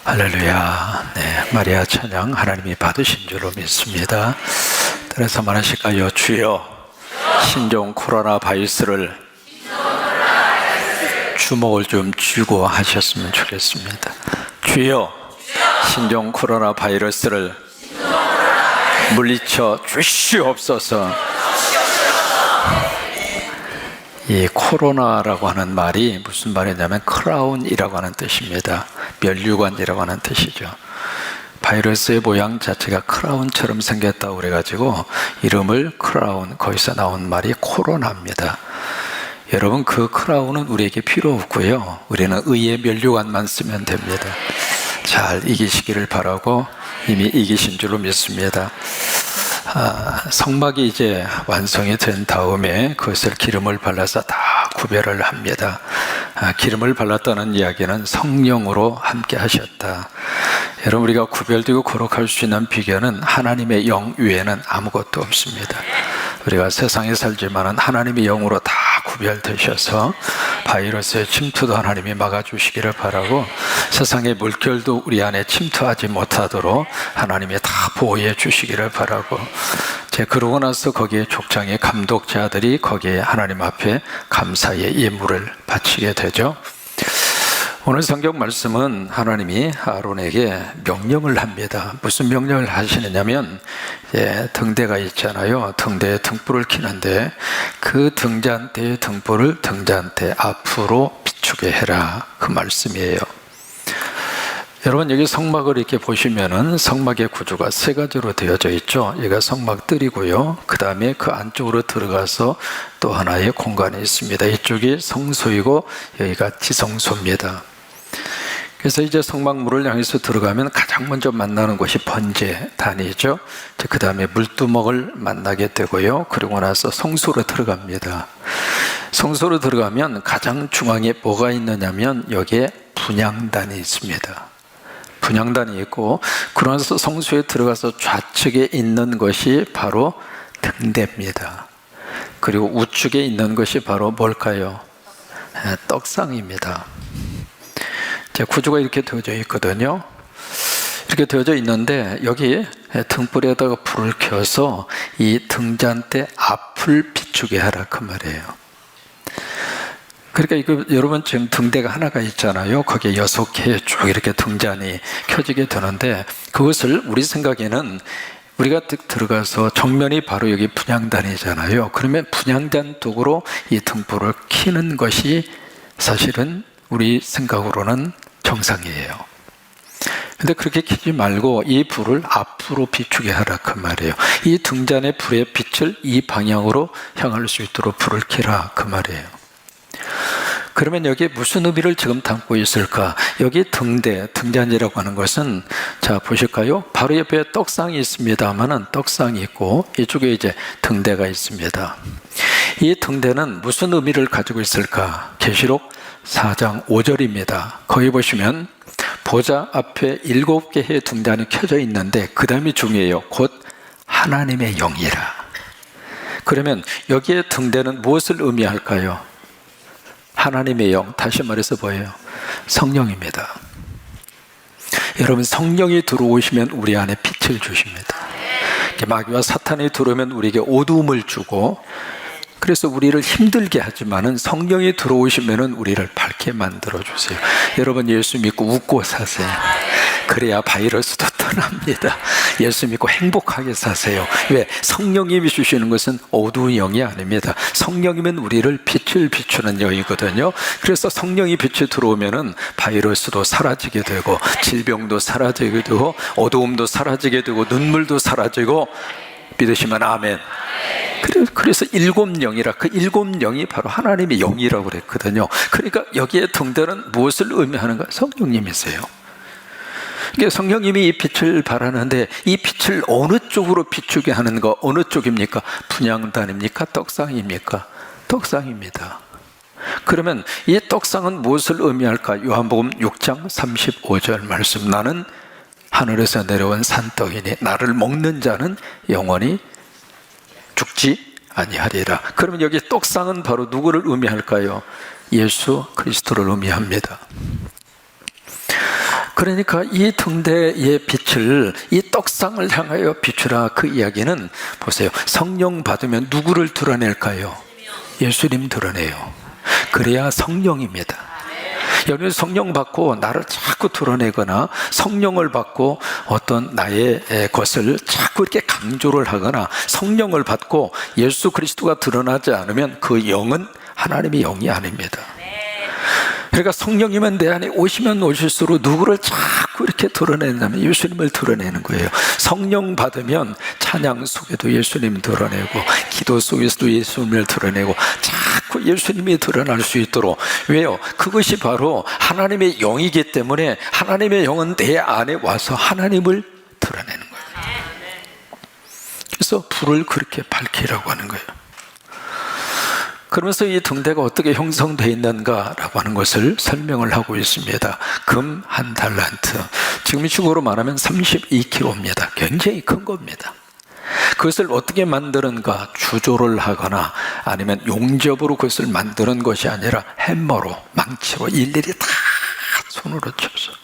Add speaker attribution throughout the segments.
Speaker 1: 할렐루야. 네, 마리아 찬양 하나님이 받으신 줄로 믿습니다. 그래서 말하실까요? 주여, 신종 코로나 바이러스를 주목을 좀 쥐고 하셨으면 좋겠습니다. 주여, 신종 코로나 바이러스를 물리쳐 주시옵소서. 이 코로나라고 하는 말이 무슨 말이냐면 크라운이라고 하는 뜻입니다. 면류관이라고 하는 뜻이죠. 바이러스의 모양 자체가 크라운처럼 생겼다고 그래가지고 이름을 크라운, 거기서 나온 말이 코로나입니다. 여러분, 그 크라운은 우리에게 필요 없고요, 우리는 의의 면류관만 쓰면 됩니다. 잘 이기시기를 바라고 이미 이기신 줄로 믿습니다. 성막이 이제 완성이 된 다음에 그것을 기름을 발라서 다 구별을 합니다. 기름을 발랐다는 이야기는 성령으로 함께 하셨다. 여러분, 우리가 구별되고 거룩할 수 있는 비결은 하나님의 영 외에는 아무것도 없습니다. 우리가 세상에 살지만 하나님의 영으로 다 구별되셔서 바이러스의 침투도 하나님이 막아주시기를 바라고, 세상의 물결도 우리 안에 침투하지 못하도록 하나님이 다 보호해 주시기를 바라고, 그러고 나서 거기에 족장의 감독자들이 거기에 하나님 앞에 감사의 예물을 바치게 되죠. 오늘 성경 말씀은 하나님이 아론에게 명령을 합니다. 무슨 명령을 하시느냐면, 등대가 있잖아요. 등대에 등불을 켜는데 그 등잔대의 등불을 등잔대 앞으로 비추게 해라, 그 말씀이에요. 여러분, 여기 성막을 이렇게 보시면은 성막의 구조가 세 가지로 되어져 있죠. 여기가 성막들이고요, 그 다음에 그 안쪽으로 들어가서 또 하나의 공간이 있습니다. 이쪽이 성소이고 여기가 지성소입니다. 그래서 이제 성막물을 향해서 들어가면 가장 먼저 만나는 곳이 번제단이죠. 그 다음에 물두멍을 만나게 되고요, 그리고 나서 성소로 들어갑니다. 성소로 들어가면 가장 중앙에 뭐가 있느냐면 여기에 분향단이 있습니다. 분향단이 있고, 그러면서 성소에 들어가서 좌측에 있는 것이 바로 등대입니다. 그리고 우측에 있는 것이 바로 뭘까요? 떡상입니다. 구조가 이렇게 되어져 있거든요. 이렇게 되어져 있는데 여기 등불에다가 불을 켜서 이 등잔대 앞을 비추게 하라, 그 말이에요. 그러니까 이거 여러분, 지금 등대가 하나가 있잖아요. 거기에 6개 쭉 이렇게 등잔이 켜지게 되는데, 그것을 우리 생각에는 우리가 들어가서 정면이 바로 여기 분향단이잖아요. 그러면 분향단 쪽으로 이 등불을 켜는 것이 사실은 우리 생각으로는 정상이에요. 근데 그렇게 켜지 말고 이 불을 앞으로 비추게 하라, 그 말이에요. 이 등잔의 불의 빛을 이 방향으로 향할 수 있도록 불을 켜라, 그 말이에요. 그러면 여기에 무슨 의미를 지금 담고 있을까? 여기 등잔이라고 하는 것은, 자 보실까요? 바로 옆에 떡상이 있습니다만은 떡상이 있고 이쪽에 이제 등대가 있습니다. 이 등대는 무슨 의미를 가지고 있을까? 계시록 4장 5절입니다. 거기 보시면 보좌 앞에 7개의 등잔이 켜져 있는데 그 다음이 중요해요. 곧 하나님의 영이라. 그러면 여기에 등대는 무엇을 의미할까요? 하나님의 영, 다시 말해서 뭐예요? 성령입니다. 여러분, 성령이 들어오시면 우리 안에 빛을 주십니다. 마귀와 사탄이 들어오면 우리에게 어두움을 주고, 그래서 우리를 힘들게 하지만은 성령이 들어오시면은 우리를 밝게 만들어 주세요. 여러분, 예수 믿고 웃고 사세요. 그래야 바이러스도 떠납니다. 예수 믿고 행복하게 사세요. 왜? 성령님이 주시는 것은 어두운 영이 아닙니다. 성령이면 우리를 빛을 비추는 영이거든요. 그래서 성령이 빛이 들어오면은 바이러스도 사라지게 되고, 질병도 사라지게 되고, 어두움도 사라지게 되고, 눈물도 사라지고. 믿으시면 아멘. 그래서 7영이라, 그 7영이 바로 하나님의 영이라고 그랬거든요. 그러니까 여기에 등대는 무엇을 의미하는가? 성령님이세요. 그러니까 성령님이 이 빛을 발하는데 이 빛을 어느 쪽으로 비추게 하는 거, 어느 쪽입니까? 분향단입니까? 떡상입니까? 떡상입니다. 그러면 이 떡상은 무엇을 의미할까? 요한복음 6장 35절 말씀, 나는 하늘에서 내려온 산떡이니 나를 먹는 자는 영원히 죽지 아니하리라. 그러면 여기 떡상은 바로 누구를 의미할까요? 예수 그리스도를 의미합니다. 그러니까 이 등대의 빛을, 이 떡상을 향하여 비추라, 그 이야기는 보세요. 성령 받으면 누구를 드러낼까요? 예수님 드러내요. 그래야 성령입니다. 여러분, 성령 받고 나를 자꾸 드러내거나 성령을 받고 어떤 나의 것을 자꾸 이렇게 강조를 하거나 성령을 받고 예수 그리스도가 드러나지 않으면 그 영은 하나님의 영이 아닙니다. 그러니까 성령이면 내 안에 오시면 오실수록 누구를 자꾸 이렇게 드러낸다면 예수님을 드러내는 거예요. 성령 받으면 찬양 속에도 예수님 드러내고 기도 속에서도 예수님을 드러내고 자꾸 예수님이 드러날 수 있도록. 왜요? 그것이 바로 하나님의 영이기 때문에 하나님의 영은 내 안에 와서 하나님을 드러내는 거예요. 그래서 불을 그렇게 밝히라고 하는 거예요. 그러면서 이 등대가 어떻게 형성되어 있는가라고 하는 것을 설명을 하고 있습니다. 금 1달란트, 지금 식으로 말하면 32kg입니다. 굉장히 큰 겁니다. 그것을 어떻게 만드는가, 주조를 하거나 아니면 용접으로 그것을 만드는 것이 아니라 햄머로, 망치로 일일이 다 손으로 쳐서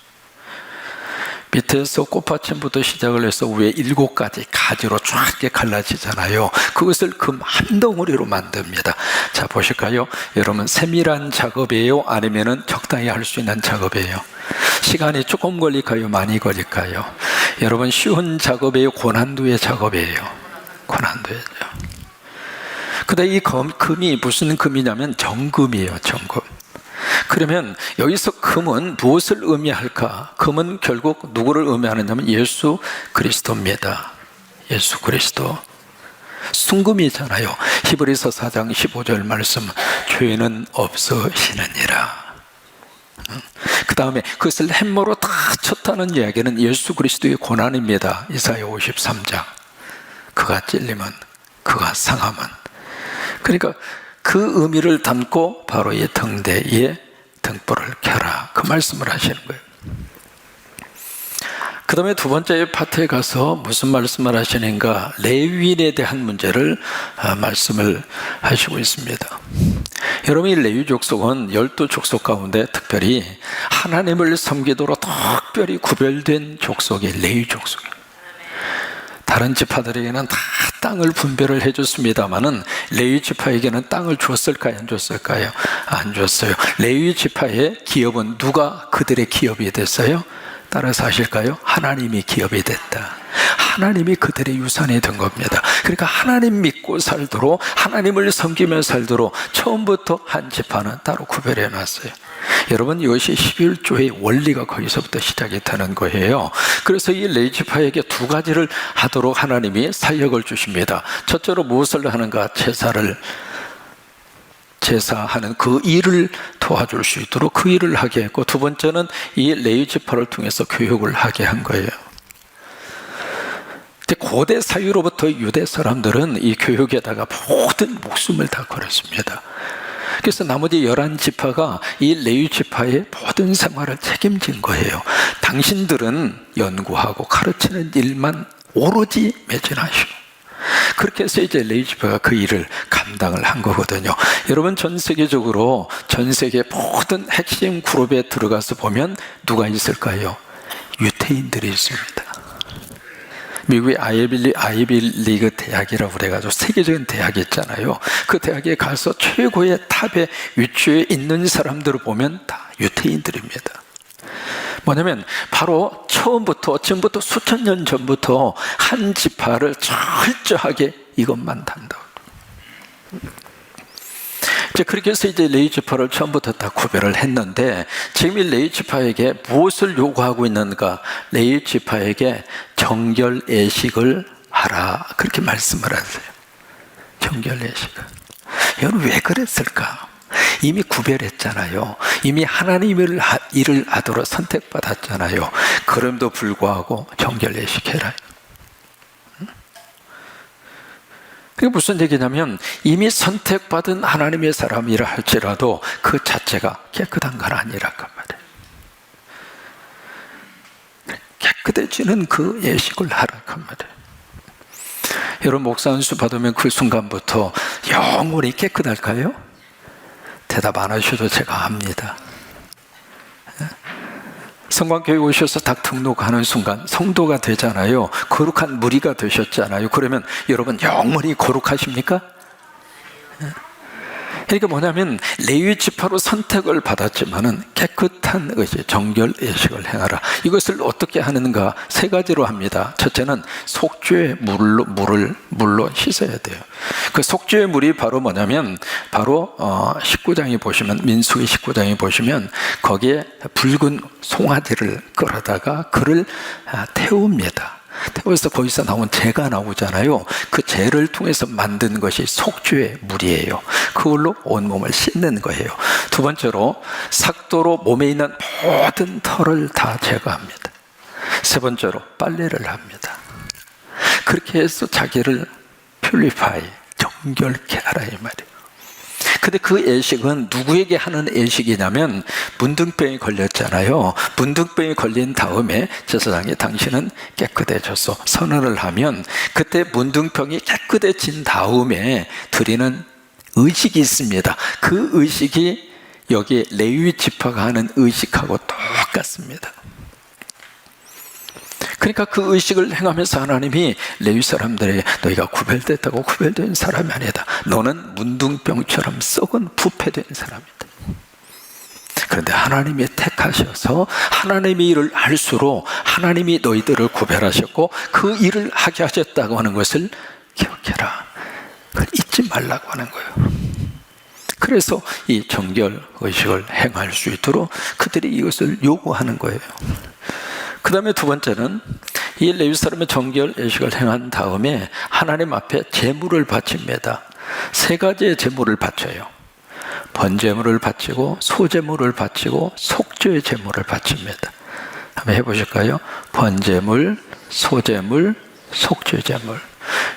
Speaker 1: 밑에서 꽃받침부터 시작을 해서 위에 7가지 가지로 쫙 이렇게 갈라지잖아요. 그것을 금 한 덩어리로 만듭니다. 자, 보실까요? 여러분, 세밀한 작업이에요? 아니면은 적당히 할 수 있는 작업이에요? 시간이 조금 걸릴까요? 많이 걸릴까요? 여러분, 쉬운 작업이에요? 고난도의 작업이에요? 고난도예요. 근데 이 금이 무슨 금이냐면 정금이에요. 정금. 그러면 여기서 금은 무엇을 의미할까? 금은 결국 누구를 의미하느냐면 예수 그리스도입니다. 예수 그리스도. 순금이잖아요. 히브리서 4장 15절 말씀, 죄는 없으시느니라. 그 다음에 그것을 햄머로 다 쳤다는 이야기는 예수 그리스도의 고난입니다. 이사야 53장. 그가 찔리면, 그가 상하면. 그러니까 그 의미를 담고 바로 이 등대에 등불을 켜라, 그 말씀을 하시는 거예요. 그 다음에 두 번째 파트에 가서 무슨 말씀을 하시는가? 레위인에 대한 문제를 말씀을 하시고 있습니다. 여러분, 이 레위 족속은 12족속 가운데 특별히 하나님을 섬기도록 특별히 구별된 족속이 레위 족속이에요. 다른 지파들에게는 다 땅을 분배를 해줬습니다만은 레위 지파에게는 땅을 줬을까요? 안 줬을까요? 안 줬어요. 레위 지파의 기업은 누가 그들의 기업이 됐어요? 따라서 하실까요? 하나님이 기업이 됐다. 하나님이 그들의 유산이 된 겁니다. 그러니까 하나님 믿고 살도록, 하나님을 섬기며 살도록 처음부터 한 지파는 따로 구별해 놨어요. 여러분, 이것이 11조의 원리가 거기서부터 시작이 되는 거예요. 그래서 이 레위 지파에게 두 가지를 하도록 하나님이 사역을 주십니다. 첫째로 무엇을 하는가? 제사하는 그 일을 도와줄 수 있도록 그 일을 하게 했고, 두 번째는 이 레위 지파를 통해서 교육을 하게 한 거예요. 고대 사유로부터 유대 사람들은 이 교육에다가 모든 목숨을 다 걸었습니다. 그래서 나머지 11지파가 이 레위 지파의 모든 생활을 책임진 거예요. 당신들은 연구하고 가르치는 일만 오로지 매진하시오. 그렇게 해서 이제 레위 지파가 그 일을 감당을 한 거거든요. 여러분, 전 세계적으로 전 세계 모든 핵심 그룹에 들어가서 보면 누가 있을까요? 유태인들이 있습니다. 미국의 아이비리그 대학이라고 그래가지고 세계적인 대학이 있잖아요. 그 대학에 가서 최고의 탑에 위치해 있는 사람들을 보면 다 유태인들입니다. 뭐냐면 바로 지금부터 수천 년 전부터 한 지파를 철저하게 이것만 단다고. 이제 그렇게 해서 이제 레위 지파를 처음부터 다 구별을 했는데, 지금 이 레위 지파에게 무엇을 요구하고 있는가? 레위 지파에게 정결 예식을 하라, 그렇게 말씀을 하세요. 정결 예식을. 여러분, 왜 그랬을까? 이미 구별했잖아요. 이미 하나님의 일을 하도록 선택받았잖아요. 그럼에도 불구하고 정결 예식해라. 그게 무슨 얘기냐면, 이미 선택받은 하나님의 사람이라 할지라도 그 자체가 깨끗한 건 아니라고 말이에요. 깨끗해지는 그 예식을 하라고 말이에요. 여러분, 목사 안수 받으면 그 순간부터 영원히 깨끗할까요? 대답 안 하셔도 제가 압니다. 성광교회 오셔서 딱 등록하는 순간 성도가 되잖아요. 거룩한 무리가 되셨잖아요. 그러면 여러분 영원히 거룩하십니까? 그러니까 뭐냐면 레위 지파로 선택을 받았지만은 깨끗한 의식, 정결 예식을 행하라. 이것을 어떻게 하는가? 세 가지로 합니다. 첫째는 속죄의 물로 씻어야 돼요. 그 속죄의 물이 바로 뭐냐면 바로 19장에 보시면, 민수기 19장에 보시면 거기에 붉은 송아지를 끌어다가 그를 태웁니다. 태워서 거기서 나온 재가 나오잖아요. 그 재를 통해서 만든 것이 속죄의 물이에요. 그걸로 온몸을 씻는 거예요. 두 번째로 삭도로 몸에 있는 모든 털을 다 제거합니다. 세 번째로 빨래를 합니다. 그렇게 해서 자기를 퓨리파이, 정결케 하라 이 말이에요. 근데 그 예식은 누구에게 하는 예식이냐면 문둥병이 걸렸잖아요. 문둥병이 걸린 다음에 제사장이 당신은 깨끗해졌어 선언을 하면 그때 문둥병이 깨끗해진 다음에 드리는 의식이 있습니다. 그 의식이 여기 레위 지파가 하는 의식하고 똑같습니다. 그러니까 그 의식을 행하면서 하나님이 레위 사람들에게 너희가 구별됐다고 구별된 사람이 아니다. 너는 문둥병처럼 썩은 부패된 사람이다. 그런데 하나님이 택하셔서 하나님의 일을 할수록 하나님이 너희들을 구별하셨고 그 일을 하게 하셨다고 하는 것을 기억해라. 그걸 잊지 말라고 하는 거예요. 그래서 이 정결 의식을 행할 수 있도록 그들이 이것을 요구하는 거예요. 그 다음에 두 번째는 이 레위 사람의 정결 예식을 행한 다음에 하나님 앞에 제물을 바칩니다. 세 가지의 제물을 바쳐요. 번제물을 바치고 소제물을 바치고 속죄의 제물을 바칩니다. 한번 해보실까요? 번제물, 소제물, 속죄 제물.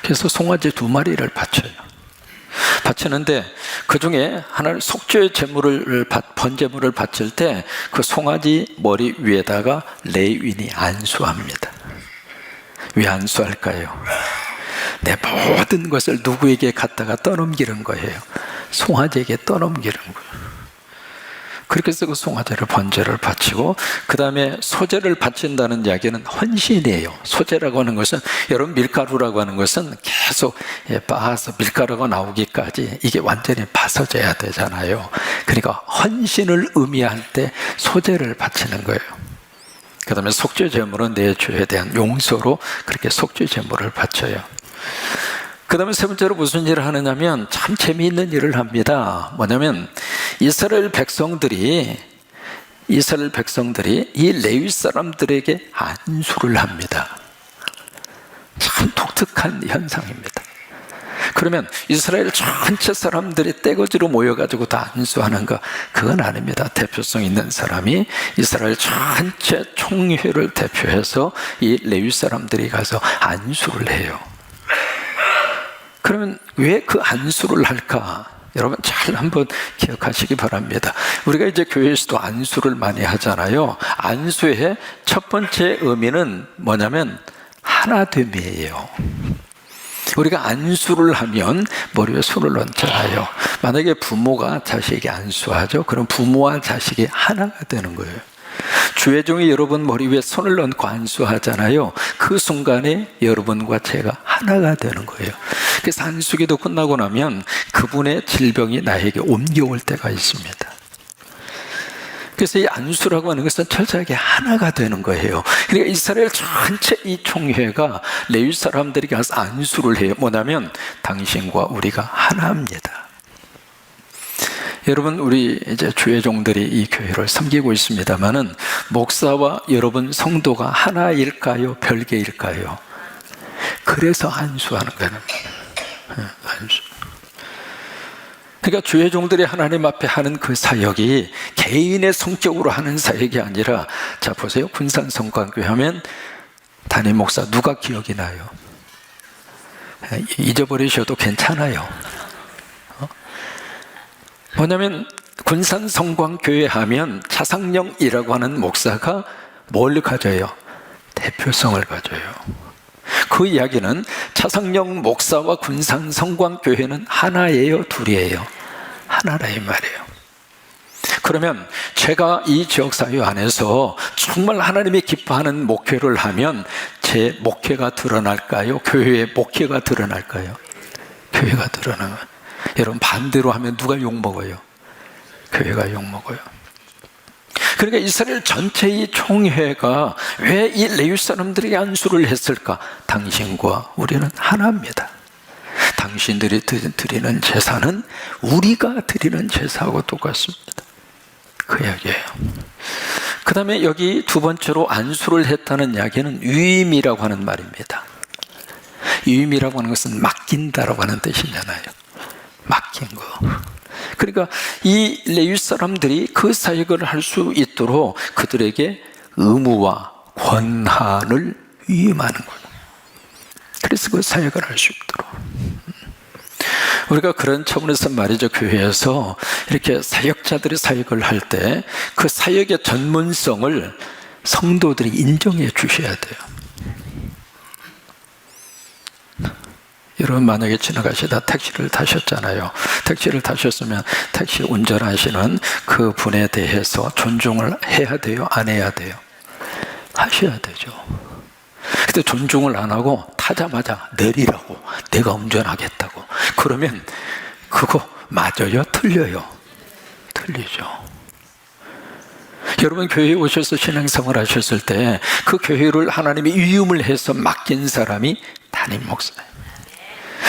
Speaker 1: 그래서 송아지 2마리를 바쳐요. 바치는데 그 중에 하나는 속죄의 제물을 번제물을 바칠 때 그 송아지 머리 위에다가 레위인이 안수합니다. 왜 안수할까요? 내 모든 것을 누구에게 갖다가 떠넘기는 거예요. 송아지에게 떠넘기는 거예요. 그렇게 해서 그 송아지를 번제를 바치고 그 다음에 소제를 바친다는 이야기는 헌신이에요. 소제라고 하는 것은 여러분 밀가루라고 하는 것은 계속 빻아서 밀가루가 나오기까지 이게 완전히 밭어져야 되잖아요. 그러니까 헌신을 의미할 때 소제를 바치는 거예요. 그 다음에 속죄 제물은 내 죄에 대한 용서로 그렇게 속죄 제물을 바쳐요. 그 다음에 세 번째로 무슨 일을 하느냐면 참 재미있는 일을 합니다. 뭐냐면 이스라엘 백성들이 이 레위 사람들에게 안수를 합니다. 참 독특한 현상입니다. 그러면 이스라엘 전체 사람들이 떼거지로 모여가지고 다 안수하는가? 그건 아닙니다. 대표성 있는 사람이 이스라엘 전체 총회를 대표해서 이 레위 사람들이 가서 안수를 해요. 그러면 왜 그 안수를 할까? 여러분 잘 한번 기억하시기 바랍니다. 우리가 이제 교회에서도 안수를 많이 하잖아요. 안수의 첫 번째 의미는 뭐냐면 하나됨이에요. 우리가 안수를 하면 머리 위에 손을 얹잖아요. 만약에 부모가 자식에게 안수하죠. 그럼 부모와 자식이 하나가 되는 거예요. 주의 종이 여러분 머리 위에 손을 얹고 안수하잖아요. 그 순간에 여러분과 제가 하나가 되는 거예요. 그래서 안수기도 끝나고 나면 그분의 질병이 나에게 옮겨올 때가 있습니다. 그래서 이 안수라고 하는 것은 철저하게 하나가 되는 거예요. 그러니까 이스라엘 전체 이 총회가 레위 사람들에게 가서 안수를 해요. 뭐냐면 당신과 우리가 하나입니다. 여러분 우리 이제 주의 종들이 이 교회를 섬기고 있습니다만은 목사와 여러분 성도가 하나일까요? 별개일까요? 그래서 안수하는 거예요. 안수. 그러니까 주의 종들이 하나님 앞에 하는 그 사역이 개인의 성격으로 하는 사역이 아니라 자 보세요. 군산 성광교회 하면 담임 목사 누가 기억이 나요? 잊어버리셔도 괜찮아요. 뭐냐면 군산 성광교회 하면 차상령이라고 하는 목사가 뭘 가져요? 대표성을 가져요. 그 이야기는 차상령 목사와 군산 성광교회는 하나예요? 둘이에요? 하나라 이 말이에요. 그러면 제가 이 지역사회 안에서 정말 하나님이 기뻐하는 목회를 하면 제 목회가 드러날까요? 교회의 목회가 드러날까요? 교회가 드러나요. 여러분, 반대로 하면 누가 욕먹어요? 교회가 욕먹어요. 그러니까 이스라엘 전체의 총회가 왜 이 레위 사람들에게 안수를 했을까? 당신과 우리는 하나입니다. 당신들이 드리는 제사는 우리가 드리는 제사하고 똑같습니다. 그 이야기예요. 그 다음에 여기 두 번째로 안수를 했다는 이야기는 유임이라고 하는 말입니다. 유임이라고 하는 것은 맡긴다라고 하는 뜻이잖아요. 맡긴 거. 그러니까 이 레위 사람들이 그 사역을 할 수 있도록 그들에게 의무와 권한을 위임하는 거예요. 그래서 그 사역을 할 수 있도록. 우리가 그런 차원에서 말이죠, 교회에서 이렇게 사역자들이 사역을 할 때 그 사역의 전문성을 성도들이 인정해 주셔야 돼요. 여러분, 만약에 지나가시다 택시를 타셨잖아요. 택시를 타셨으면 택시 운전하시는 그 분에 대해서 존중을 해야 돼요? 안 해야 돼요? 하셔야 되죠. 근데 존중을 안 하고 타자마자 내리라고, 내가 운전하겠다고, 그러면 그거 맞아요? 틀려요? 틀리죠. 여러분, 교회에 오셔서 신앙생활 하셨을 때 그 교회를 하나님이 위임을 해서 맡긴 사람이 담임 목사예요.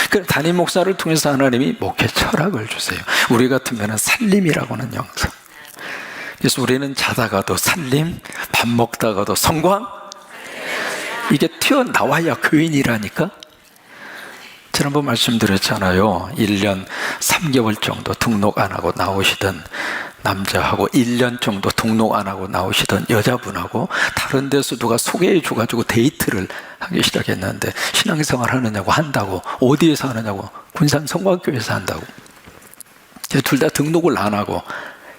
Speaker 1: 그 담임 목사를 통해서 하나님이 목회 철학을 주세요. 우리 같으면 살림이라고 하는 영성. 그래서 우리는 자다가도 살림, 밥 먹다가도 성광, 이게 튀어나와야 교인이라니까. 지난번 말씀드렸잖아요. 1년 3개월 정도 등록 안 하고 나오시던 남자하고 1년 정도 등록 안 하고 나오시던 여자분하고 다른 데서 누가 소개해 줘가지고 데이트를 하기 시작했는데, 신앙생활 하느냐고, 한다고. 어디에서 하느냐고, 군산 성곽교회에서 한다고. 둘 다 등록을 안 하고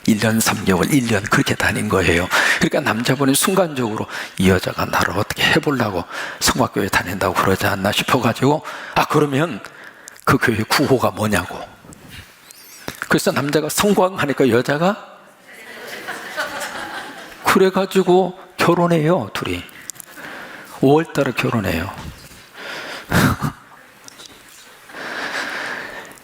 Speaker 1: 1년 3개월 1년 그렇게 다닌 거예요. 그러니까 남자분이 순간적으로 이 여자가 나를 어떻게 해보려고 성곽교회 다닌다고 그러지 않나 싶어가지고, 그러면 그 교회 구호가 뭐냐고. 그래서 남자가 성곽하니까 여자가 그래가지고 결혼해요. 둘이 5월달에 결혼해요.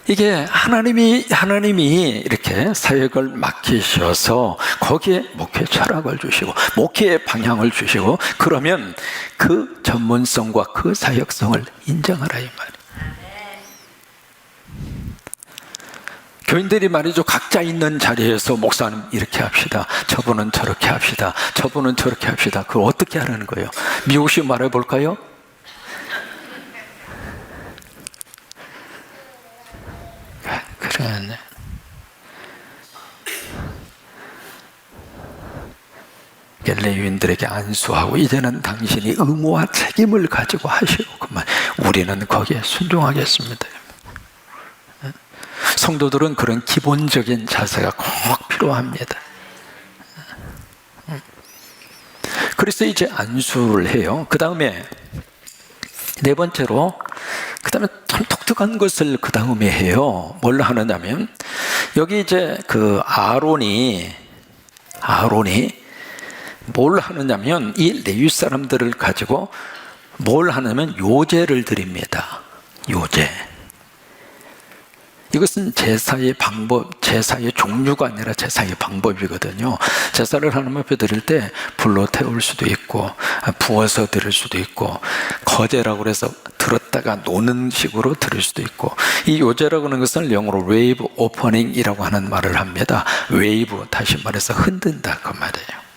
Speaker 1: 이게 하나님이 이렇게 사역을 맡기셔서 거기에 목회 철학을 주시고 목회의 방향을 주시고, 그러면 그 전문성과 그 사역성을 인정하라 이 말이에요. 교인들이 말이죠, 각자 있는 자리에서 목사님 이렇게 합시다, 저분은 저렇게 합시다, 저분은 저렇게 합시다. 그걸 어떻게 하라는 거예요? 미국식 말해볼까요? 그래. 레위인들에게 안수하고, 이제는 당신이 의무와 책임을 가지고 하시고, 그만 우리는 거기에 순종하겠습니다. 성도들은 그런 기본적인 자세가 꼭 필요합니다. 그래서 이제 안수를 해요. 그 다음에 네 번째로, 그 다음에 참 독특한 것을 그 다음에 해요. 뭘 하느냐면, 여기 이제 그 아론이 뭘 하느냐면, 이 레위 사람들을 가지고 뭘 하냐면 요제를 드립니다. 요제. 이것은 제사의 방법, 제사의 종류가 아니라 제사의 방법이거든요. 제사를 하나님 앞에 드릴 때 불로 태울 수도 있고, 부어서 드릴 수도 있고, 거제라고 해서 들었다가 노는 식으로 드릴 수도 있고, 이 요제라고 하는 것은 영어로 웨이브 오퍼닝이라고 하는 말을 합니다. 웨이브, 다시 말해서 흔든다 그 말이에요.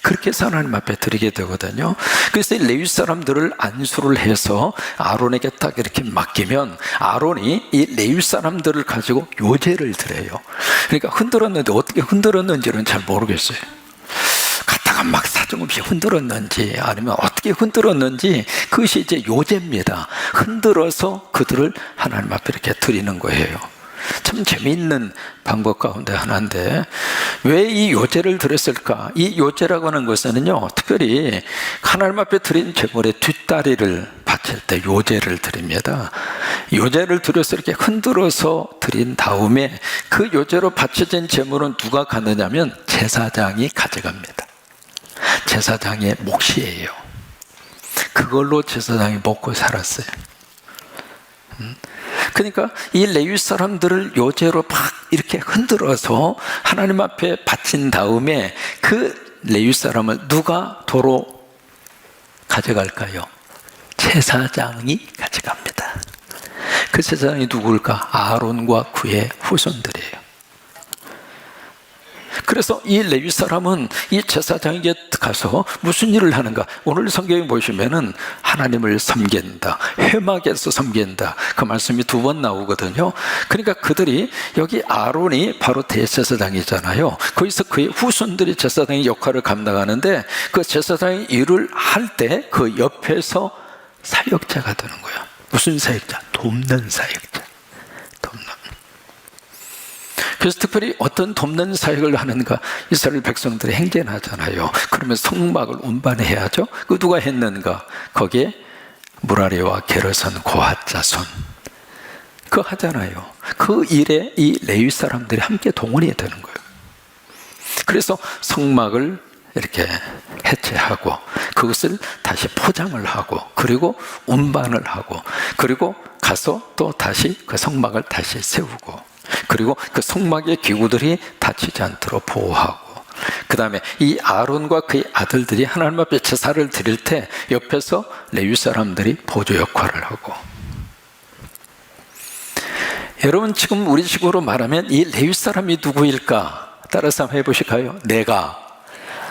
Speaker 1: 그렇게 해서 하나님 앞에 드리게 되거든요. 그래서 이 레위 사람들을 안수를 해서 아론에게 딱 이렇게 맡기면, 아론이 이 레위 사람들을 가지고 요제를 드려요. 그러니까 흔들었는데 어떻게 흔들었는지는 잘 모르겠어요. 갖다가 막 사정없이 흔들었는지 아니면 어떻게 흔들었는지, 그것이 이제 요제입니다. 흔들어서 그들을 하나님 앞에 이렇게 드리는 거예요. 참 재미있는 방법 가운데 하나인데, 왜 이 요제를 드렸을까? 이 요제라고 하는 것은요, 특별히 하나님 앞에 드린 제물의 뒷다리를 바칠 때 요제를 드립니다. 요제를 드려서 이렇게 흔들어서 드린 다음에 그 요제로 바쳐진 제물은 누가 갖느냐면 제사장이 가져갑니다. 제사장의 몫이에요. 그걸로 제사장이 먹고 살았어요. 그러니까 이 레위 사람들을 요제로 막 이렇게 흔들어서 하나님 앞에 바친 다음에 그 레위 사람을 누가 도로 가져갈까요? 제사장이 가져갑니다. 그 제사장이 누굴까? 아론과 그의 후손들이에요. 그래서 이 레위 사람은 이 제사장에게 가서 무슨 일을 하는가? 오늘 성경에 보시면은 하나님을 섬긴다, 회막에서 섬긴다, 그 말씀이 2번 나오거든요. 그러니까 그들이, 여기 아론이 바로 대제사장이잖아요. 거기서 그의 후손들이 제사장의 역할을 감당하는데, 그 제사장의 일을 할 때 그 옆에서 사역자가 되는 거예요. 무슨 사역자? 돕는 사역자. 돕는. 그래서 특별히 어떤 돕는 사역을 하는가? 이스라엘 백성들이 행진하잖아요. 그러면 성막을 운반해야죠. 그 누가 했는가? 거기에 무라리와 게르선, 고핫 자손 그거 하잖아요. 그 일에 이 레위 사람들이 함께 동원이 되는 거예요. 그래서 성막을 이렇게 해체하고 그것을 다시 포장을 하고 그리고 운반을 하고 그리고 가서 또 다시 그 성막을 다시 세우고 그리고 그 성막의 기구들이 다치지 않도록 보호하고, 그 다음에 이 아론과 그의 아들들이 하나님 앞에 제사를 드릴 때 옆에서 레위 사람들이 보조 역할을 하고. 여러분, 지금 우리 식으로 말하면 이 레위 사람이 누구일까? 따라서 한번 해보실까요? 내가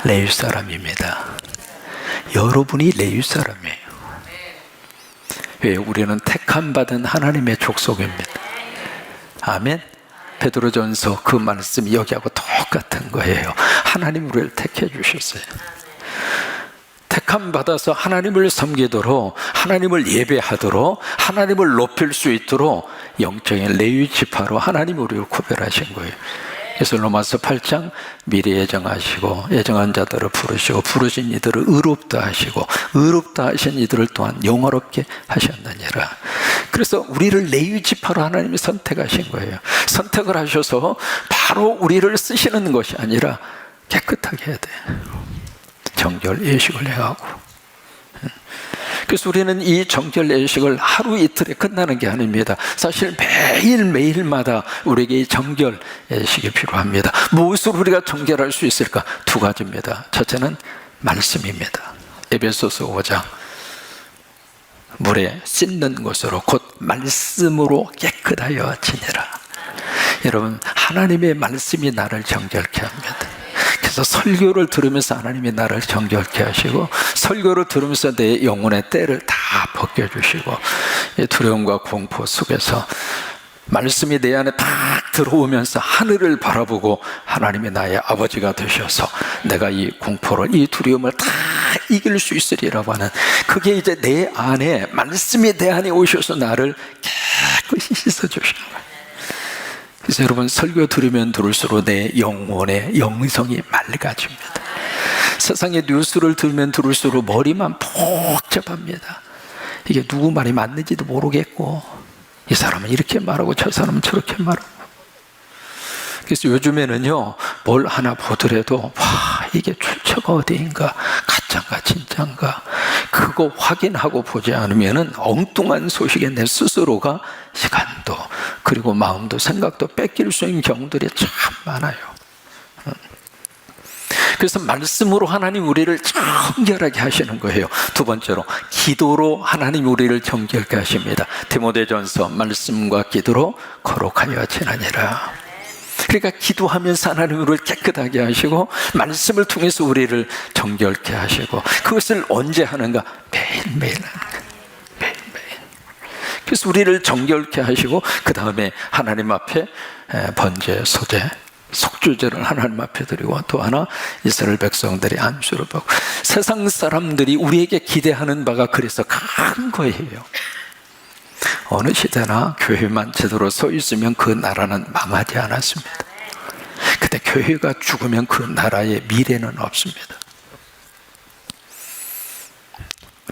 Speaker 1: 레위 사람입니다. 여러분이 레위 사람이에요. 왜? 우리는 택함 받은 하나님의 족속입니다. 아멘. 베드로전서 그 말씀이 여기하고 똑같은 거예요. 하나님 우리를 택해 주셨어요. 택함 받아서 하나님을 섬기도록, 하나님을 예배하도록, 하나님을 높일 수 있도록 영적인 레위 지파로 하나님 우리를 구별하신 거예요. 그래서 로마서 8장 미리 예정하시고 예정한 자들을 부르시고 부르신 이들을 의롭다 하시고 의롭다 하신 이들을 또한 영화롭게 하셨느니라. 그래서 우리를 레위 지파로 하나님이 선택하신 거예요. 선택을 하셔서 바로 우리를 쓰시는 것이 아니라 깨끗하게 해야 돼. 정결 예식을 해가고. 그래서 우리는 이 정결 예식을 하루 이틀에 끝나는 게 아닙니다. 사실 매일마다 우리에게 이 정결 예식이 필요합니다. 무엇으로 우리가 정결할 수 있을까? 2가지입니다. 첫째는 말씀입니다. 에베소서 5장 물에 씻는 것으로 곧 말씀으로 깨끗하여 지내라. 여러분, 하나님의 말씀이 나를 정결케 합니다. 그래서 설교를 들으면서 하나님이 나를 정결케 하시고 설교를 들으면서 내 영혼의 때를 다 벗겨주시고 두려움과 공포 속에서 말씀이 내 안에 딱 들어오면서 하늘을 바라보고 하나님이 나의 아버지가 되셔서 내가 이 공포를, 이 두려움을 다 이길 수 있으리라고 하는, 그게 이제 내 안에 말씀이 내 안에 오셔서 나를 깨끗이 씻어주시는 거예요. 그래서 여러분, 설교 들으면 들을수록 내 영혼의 영성이 맑아집니다. 세상의 뉴스를 들으면 들을수록 머리만 복잡합니다. 이게 누구 말이 맞는지도 모르겠고 이 사람은 이렇게 말하고 저 사람은 저렇게 말하고. 그래서 요즘에는요, 뭘 하나 보더라도 와, 이게 출처가 어디인가, 가짜인가 진짜인가, 그거 확인하고 보지 않으면은 엉뚱한 소식에 내 스스로가 시간도 그리고 마음도 생각도 뺏길 수 있는 경우들이 참 많아요. 그래서 말씀으로 하나님 우리를 정결하게 하시는 거예요. 2번째로 기도로 하나님 우리를 정결케 하십니다. 디모데전서 말씀과 기도로 거룩하여 지나니라. 그러니까 기도하면서 하나님 우리를 깨끗하게 하시고 말씀을 통해서 우리를 정결케 하시고, 그것을 언제 하는가? 매일매일 하는 거예요. 매일매일. 그래서 우리를 정결케 하시고 그 다음에 하나님 앞에 번제, 소제, 속죄제를 하나님 앞에 드리고, 또 하나 이스라엘 백성들이 안수를 받고, 세상 사람들이 우리에게 기대하는 바가 그래서 큰 거예요. 어느 시대나 교회만 제대로 서 있으면 그 나라는 망하지 않았습니다. 근데 교회가 죽으면 그 나라의 미래는 없습니다.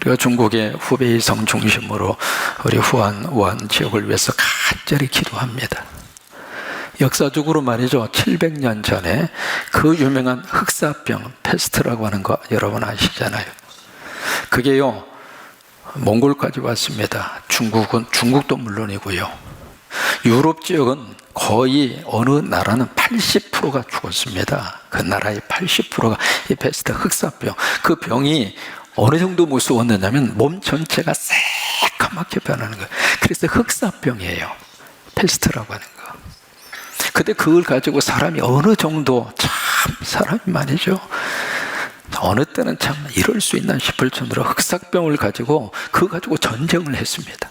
Speaker 1: 우리가 중국의 후베이성 중심으로 우리 우한 지역을 위해서 간절히 기도합니다. 역사적으로 말이죠, 700년 전에 그 유명한 흑사병 패스트라고 하는 거 여러분 아시잖아요. 그게요 몽골까지 왔습니다. 중국도 물론이고요, 유럽 지역은 거의 어느 나라는 80%가 죽었습니다. 그 나라의 80%가 이 패스트 흑사병, 그 병이 어느 정도 무서웠느냐면 몸 전체가 새까맣게 변하는 거예요. 그래서 흑사병이에요, 패스트라고 하는 거. 근데 그걸 가지고 사람이 어느 정도, 참 사람이 말이죠, 어느 때는 참 이럴 수 있나 싶을 정도로 흑사병을 가지고 그거 가지고 전쟁을 했습니다.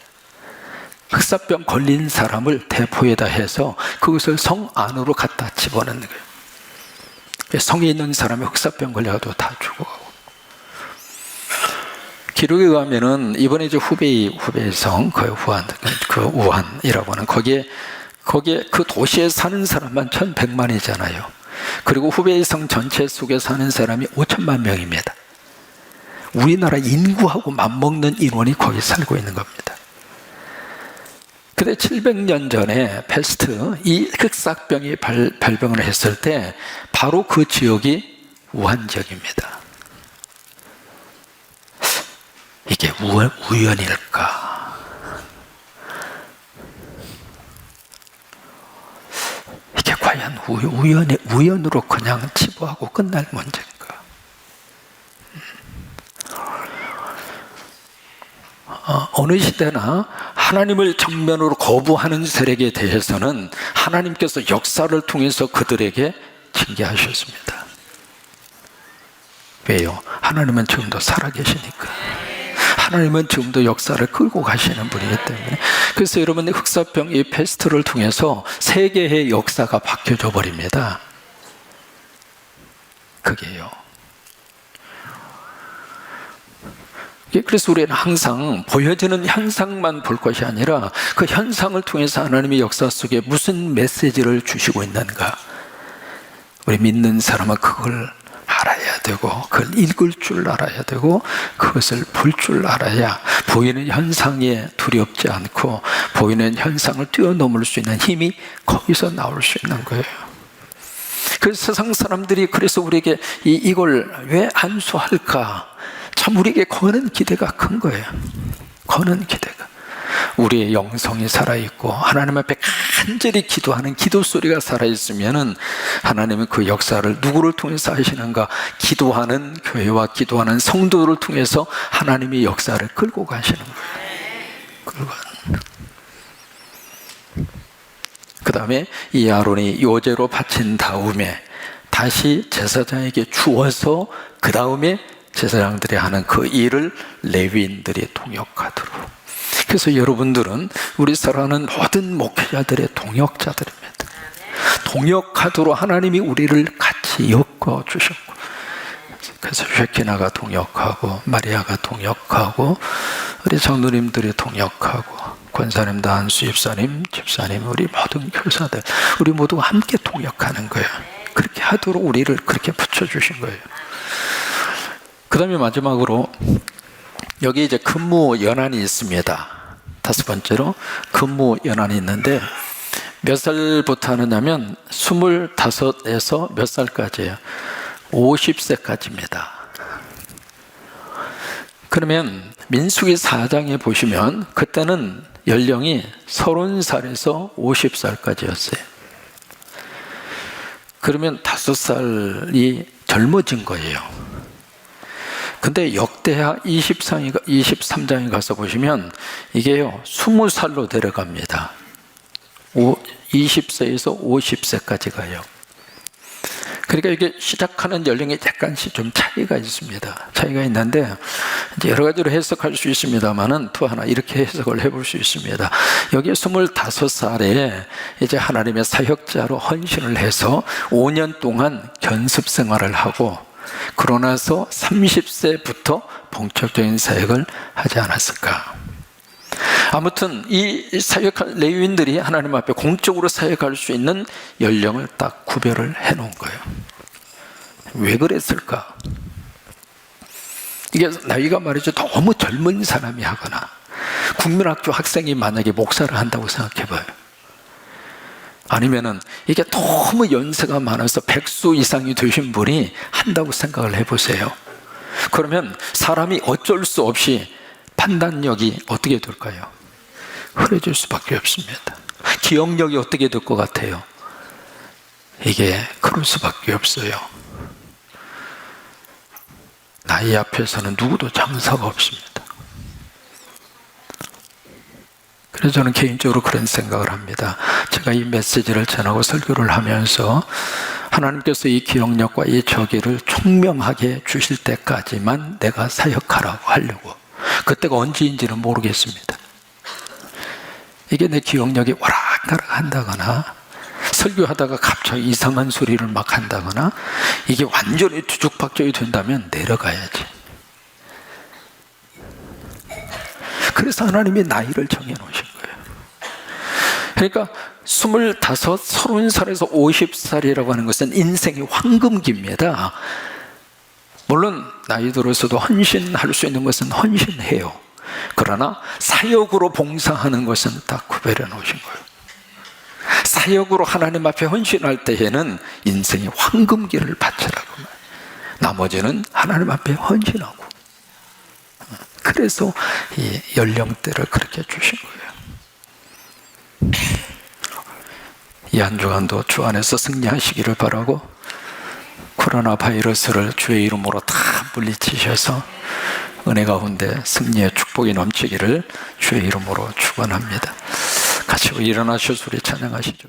Speaker 1: 흑사병 걸린 사람을 대포에다 해서 그것을 성 안으로 갖다 집어넣는 거예요. 성에 있는 사람이 흑사병 걸려도 다 죽어가고. 기록에 의하면은 이번에 이제 후베이성 우한이라고 하는 거기에 그 도시에 사는 사람만 1,100만이잖아요. 그리고 후베이성 전체 속에 사는 사람이 5천만 명입니다. 우리나라 인구하고 맞먹는 인원이 거기 살고 있는 겁니다. 근데 700년 전에 패스트, 이 흑사병이 발병을 했을 때 바로 그 지역이 우한 지역입니다. 이게 우연일까? 이게 과연 우연으로 그냥 치부하고 끝날 문제인가? 어느 시대나 하나님을 정면으로 거부하는 세력에 대해서는 하나님께서 역사를 통해서 그들에게 징계하셨습니다. 왜요? 하나님은 지금도 살아계시니까. 하나님은 지금도 역사를 끌고 가시는 분이기 때문에. 그래서 여러분, 흑사병 이 패스트를 통해서 세계의 역사가 바뀌어져 버립니다. 그게요. 그래서 우리는 항상 보여지는 현상만 볼 것이 아니라 그 현상을 통해서 하나님의 역사 속에 무슨 메시지를 주시고 있는가, 우리 믿는 사람은 그걸 알아야 되고, 그걸 읽을 줄 알아야 되고, 그것을 볼 줄 알아야 보이는 현상에 두렵지 않고 보이는 현상을 뛰어넘을 수 있는 힘이 거기서 나올 수 있는 거예요. 그래서 세상 사람들이 그래서 우리에게 이걸 왜 안수할까? 참 우리에게 거는 기대가 큰 거예요. 거는 기대가. 우리의 영성이 살아있고 하나님 앞에 간절히 기도하는 기도 소리가 살아있으면 하나님은 그 역사를 누구를 통해서 하시는가? 기도하는 교회와 기도하는 성도들을 통해서 하나님의 역사를 끌고 가시는 거예요. 그 다음에 이 아론이 요제로 바친 다음에 다시 제사장에게 주어서 그 다음에 제사장들이 하는 그 일을 레위인들이 동역하도록. 그래서 여러분들은 우리 사랑하는 모든 목회자들의 동역자들입니다. 동역하도록 하나님이 우리를 같이 엮어 주셨고, 그래서 쉐키나가 동역하고 마리아가 동역하고 우리 장로님들이 동역하고 권사님, 단수 집사님, 우리 모든 교사들, 우리 모두가 함께 동역하는 거예요. 그렇게 하도록 우리를 그렇게 붙여주신 거예요. 그 다음에 마지막으로 여기 이제 근무 연한이 있습니다. 5번째로 근무 연한이 있는데 몇 살부터 하느냐면 25에서 몇 살까지예요? 50세까지입니다. 그러면 민수기 4장에 보시면 그때는 연령이 30살에서 50살까지였어요. 그러면 5살이 젊어진 거예요. 근데 역대하 23장에 가서 보시면 이게요 20살로 내려갑니다. 20세에서 50세까지 가요. 그러니까 이게 시작하는 연령이 약간씩 좀 차이가 있습니다. 차이가 있는데 이제 여러 가지로 해석할 수 있습니다만은 또 하나 이렇게 해석을 해볼 수 있습니다. 여기 25살에 이제 하나님의 사역자로 헌신을 해서 5년 동안 견습 생활을 하고 그러고 나서 30세부터 본격적인 사역을 하지 않았을까. 아무튼 이 사역할 레위인들이 하나님 앞에 공적으로 사역할 수 있는 연령을 딱 구별을 해놓은 거예요. 왜 그랬을까? 이게 나이가 말이죠 너무 젊은 사람이 하거나 국민학교 학생이 만약에 목사를 한다고 생각해봐요. 아니면은 이게 너무 연세가 많아서 100수 이상이 되신 분이 한다고 생각을 해보세요. 그러면 사람이 어쩔 수 없이 판단력이 어떻게 될까요? 흐려질 수밖에 없습니다. 기억력이 어떻게 될 것 같아요? 이게 그럴 수밖에 없어요. 나이 앞에서는 누구도 장사가 없습니다. 그래서 저는 개인적으로 그런 생각을 합니다. 제가 이 메시지를 전하고 설교를 하면서 하나님께서 이 기억력과 이 저기를 총명하게 주실 때까지만 내가 사역하라고 하려고, 그때가 언제인지는 모르겠습니다. 이게 내 기억력이 와락가락 한다거나 설교하다가 갑자기 이상한 소리를 막 한다거나 이게 완전히 뒤죽박죽이 된다면 내려가야지. 그래서 하나님이 나이를 정해놓으신 거예요. 그러니까 25, 30살에서 50살이라고 하는 것은 인생의 황금기입니다. 물론 나이 들어서도 헌신할 수 있는 것은 헌신해요. 그러나 사역으로 봉사하는 것은 딱 구별해 놓으신 거예요. 사역으로 하나님 앞에 헌신할 때에는 인생의 황금기를 바치라고. 나머지는 하나님 앞에 헌신하고. 그래서 이 연령대를 그렇게 주신 거예요. 이 한 주간도 주 안에서 승리하시기를 바라고, 코로나 바이러스를 주의 이름으로 다 물리치셔서 은혜 가운데 승리의 축복이 넘치기를 주의 이름으로 축원합니다. 같이 일어나셔서 우리 찬양하시죠.